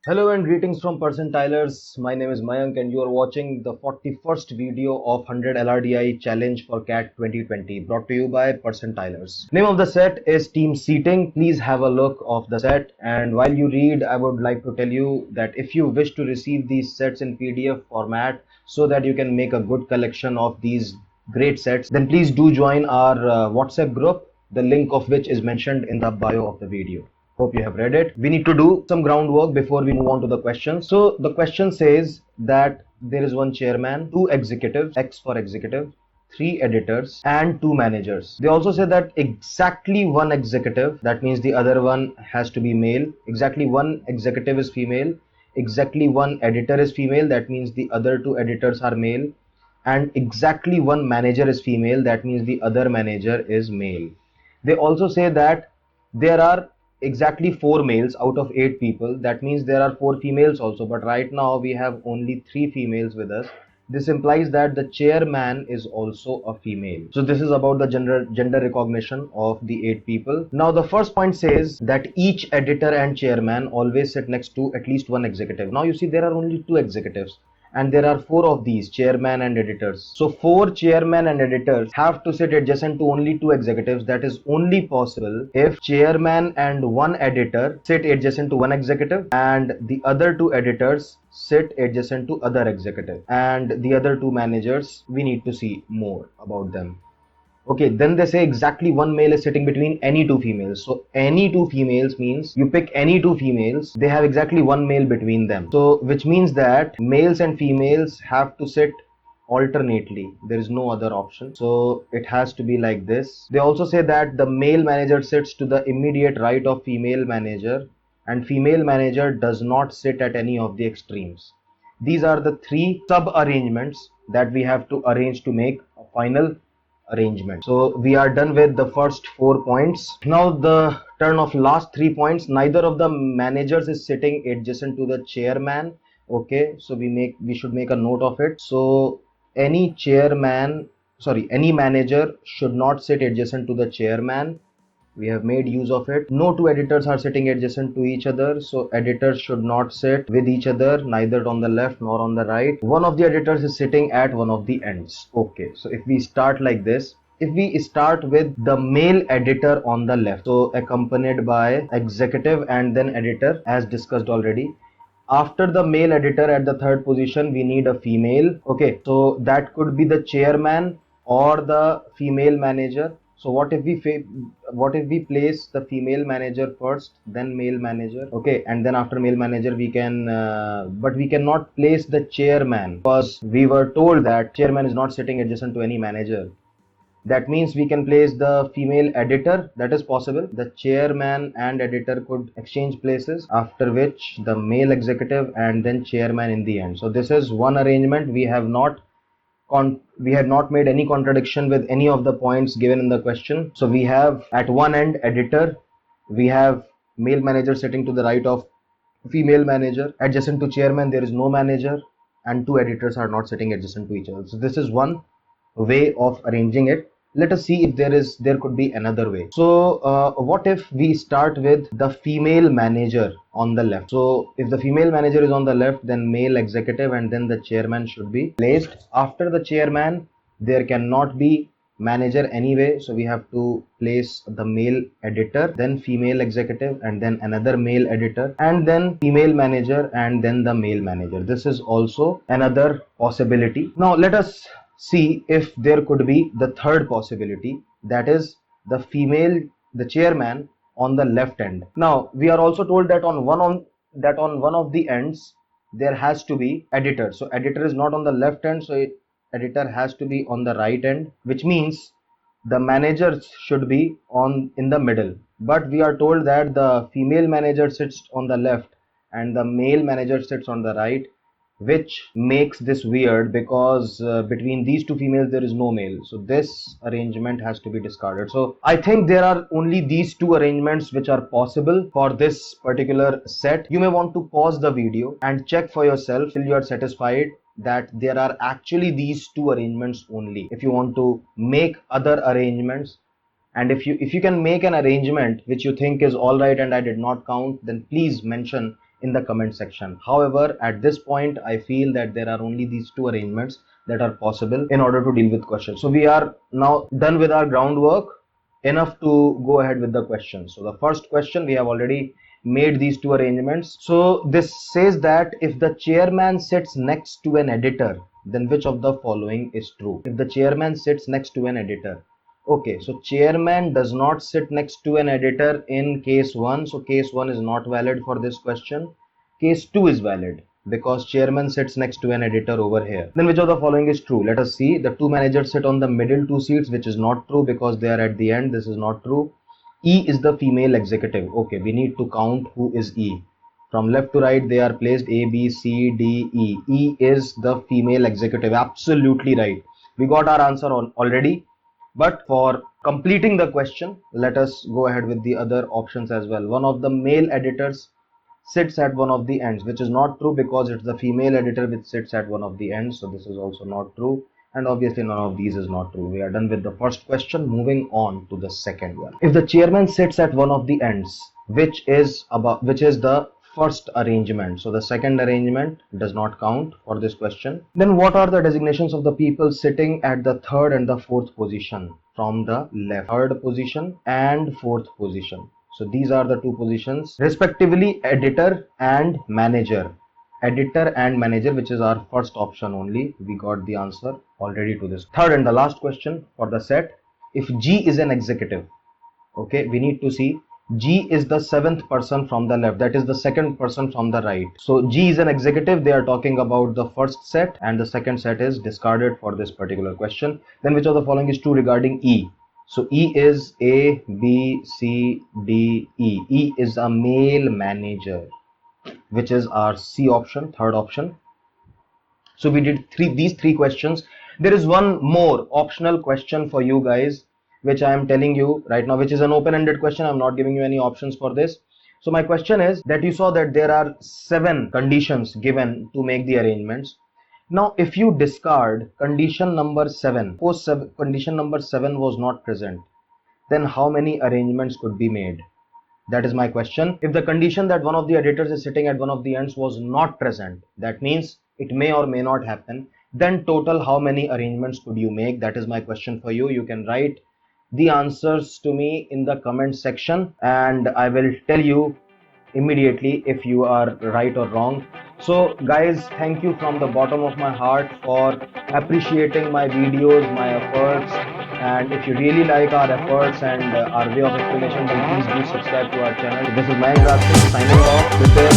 Hello and greetings from Percentilers. My name is Mayank and you are watching the 41st video of 100 LRDI Challenge for CAT 2020 brought to you by Percentilers. Name of the set is Team Seating. Please have a look of the set, and while you read, I would like to tell you that if you wish to receive these sets in PDF format so that you can make a good collection of these great sets, then please do join our WhatsApp group, the link of which is mentioned in the bio of the video. Hope you have read it. We need to do some groundwork before we move on to the questions. So the question says that there is one chairman, two executives, X for executive, three editors, and two managers. They also say that exactly one executive, that means the other one has to be male, exactly one executive is female, exactly one editor is female, that means the other two editors are male, and exactly one manager is female, that means the other manager is male. They also say that there are exactly four males out of eight people. That means there are four females also, but right now we have only three females with us. This implies that the chairman is also a female. So this is about the gender recognition of the eight people. Now the first point says that each editor and chairman always sit next to at least one executive. Now you see there are only two executives, and there are four of these, chairman and editors. So four chairman and editors have to sit adjacent to only two executives. That is only possible if chairman and one editor sit adjacent to one executive and the other two editors sit adjacent to other executive, and the other two managers, we need to see more about them. Okay, then they say exactly one male is sitting between any two females. So any two females means you pick any two females, they have exactly one male between them. So which means that males and females have to sit alternately. There is no other option. So it has to be like this. They also say that the male manager sits to the immediate right of female manager, and female manager does not sit at any of the extremes. These are the three sub arrangements that we have to arrange to make a final arrangement. So we are done with the first 4 points. Now the turn of last 3 points. Neither of the managers is sitting adjacent to the chairman. Okay, so we should make a note of it. So any manager should not sit adjacent to the chairman. We have made use of it. No two editors are sitting adjacent to each other, so editors should not sit with each other, neither on the left nor on the right. One of the editors is sitting at one of the ends. Okay, so if we start like this, if we start with the male editor on the left, so accompanied by executive and then editor as discussed already. After the male editor at the third position, we need a female. Okay, so that could be the chairman or the female manager. So what if we place the female manager first, then male manager? Okay, and then after male manager we can, but we cannot place the chairman because we were told that chairman is not sitting adjacent to any manager. That means we can place the female editor. That is possible. The chairman and editor could exchange places, after which the male executive and then chairman in the end. So this is one arrangement. We have not made any contradiction with any of the points given in the question. So we have at one end editor, we have male manager sitting to the right of female manager. Adjacent to chairman there is no manager, and two editors are not sitting adjacent to each other. So this is one way of arranging it. Let us see if there could be another way. So what if we start with the female manager on the left? So if the female manager is on the left, then male executive and then the chairman should be placed. After the chairman there cannot be manager anyway, so we have to place the male editor, then female executive and then another male editor, and then female manager and then the male manager. This is also another possibility. Now let us see if there could be the third possibility, that is the chairman on the left end. Now we are also told that on one of the ends there has to be editor. So editor is not on the left end, so editor has to be on the right end, which means the managers should be in the middle. But we are told that the female manager sits on the left and the male manager sits on the right, which makes this weird because between these two females there is no male. So this arrangement has to be discarded. So I think there are only these two arrangements which are possible for this particular set. You may want to pause the video and check for yourself till you are satisfied that there are actually these two arrangements only. If you want to make other arrangements, and if you can make an arrangement which you think is all right and I did not count, then please mention in the comment section. However, at this point, I feel that there are only these two arrangements that are possible in order to deal with questions. So we are now done with our groundwork. Enough to go ahead with the question. So the first question, we have already made these two arrangements. So this says that if the chairman sits next to an editor, then which of the following is true? If the chairman sits next to an editor. Okay, so chairman does not sit next to an editor in case 1. So case 1 is not valid for this question. Case 2 is valid because chairman sits next to an editor over here. Then which of the following is true? Let us see. The two managers sit on the middle two seats, which is not true because they are at the end. This is not true. E is the female executive. Okay, we need to count who is E. From left to right, they are placed A, B, C, D, E. E is the female executive. Absolutely right. We got our answer already. But for completing the question, let us go ahead with the other options as well. One of the male editors sits at one of the ends, which is not true because it's the female editor which sits at one of the ends. So this is also not true. And obviously none of these is not true. We are done with the first question. Moving on to the second one. If the chairman sits at one of the ends, which is the first arrangement, so the second arrangement does not count for this question. Then what are the designations of the people sitting at the third and the fourth position from the left? Third position and fourth position. So these are the two positions respectively, editor and manager. Editor and manager, which is our first option only. We got the answer already to this. Third and the last question for the set. If G is an executive, okay, we need to see G is the seventh person from the left, that is the second person from the right. So G is an executive. They are talking about the first set and the second set is discarded for this particular question. Then which of the following is true regarding E? So E is A, B, C, D, E. E is a male manager, which is our C option, third option. So we did these three questions. There is one more optional question for you guys, which I am telling you right now, which is an open-ended question. I'm not giving you any options for this. So my question is that you saw that there are 7 conditions given to make the arrangements. Now, if you discard condition number 7, suppose condition number 7 was not present, then how many arrangements could be made? That is my question. If the condition that one of the editors is sitting at one of the ends was not present, that means it may or may not happen, then total how many arrangements could you make? That is my question for you. You can write the answers to me in the comment section and I will tell you immediately if you are right or wrong. So guys, thank you from the bottom of my heart for appreciating my videos, my efforts, and if you really like our efforts and our way of explanation, then please do subscribe to our channel. This is Mayank Rajput signing off with this.